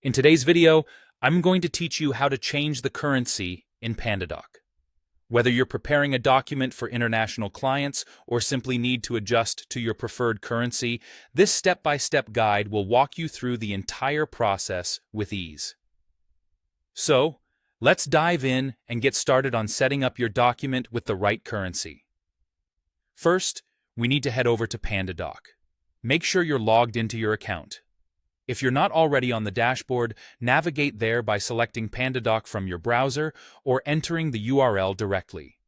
In today's video, I'm going to teach you how to change the currency in Pandadoc. Whether you're preparing a document for international clients or simply need to adjust to your preferred currency, this step-by-step guide will walk you through the entire process with ease. So, let's dive in and get started on setting up your document with the right currency. First, we need to head over to Pandadoc. Make sure you're logged into your account. If you're not already on the dashboard, navigate there by selecting Pandadoc from your browser or entering the URL directly.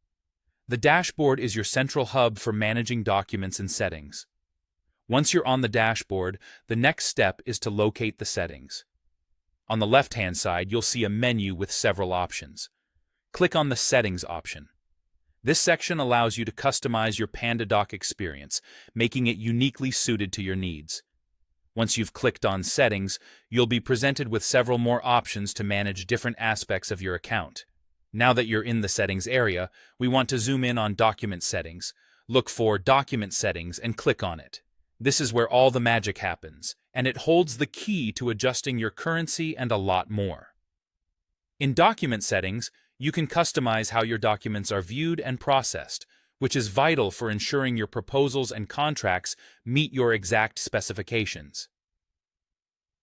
The dashboard is your central hub for managing documents and settings. Once you're on the dashboard, the next step is to locate the settings. On the left-hand side, you'll see a menu with several options. Click on the Settings option. This section allows you to customize your Pandadoc experience, making it uniquely suited to your needs. Once you've clicked on Settings, you'll be presented with several more options to manage different aspects of your account. Now that you're in the Settings area, we want to zoom in on Document Settings. Look for Document Settings and click on it. This is where all the magic happens, and it holds the key to adjusting your currency and a lot more. In Document Settings, you can customize how your documents are viewed and processed, which is vital for ensuring your proposals and contracts meet your exact specifications.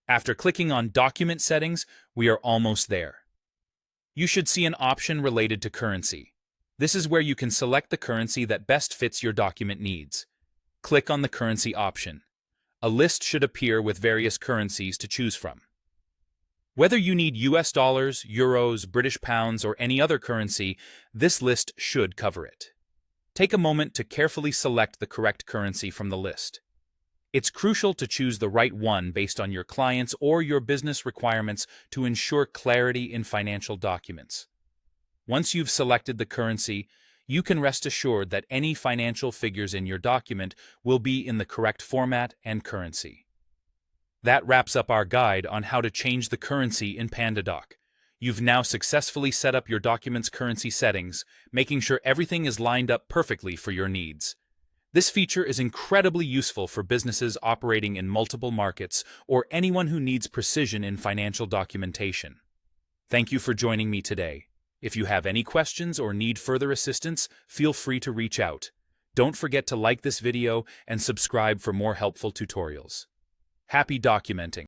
After clicking on Document Settings, we are almost there. You should see an option related to currency. This is where you can select the currency that best fits your document needs. Click on the Currency option. A list should appear with various currencies to choose from. Whether you need US dollars, euros, British pounds, or any other currency, this list should cover it. Take a moment to carefully select the correct currency from the list. It's crucial to choose the right one based on your clients or your business requirements to ensure clarity in financial documents. Once you've selected the currency, you can rest assured that any financial figures in your document will be in the correct format and currency. That wraps up our guide on how to change the currency in Pandadoc. You've now successfully set up your document's currency settings, making sure everything is lined up perfectly for your needs. This feature is incredibly useful for businesses operating in multiple markets or anyone who needs precision in financial documentation. Thank you for joining me today. If you have any questions or need further assistance, feel free to reach out. Don't forget to like this video and subscribe for more helpful tutorials. Happy documenting!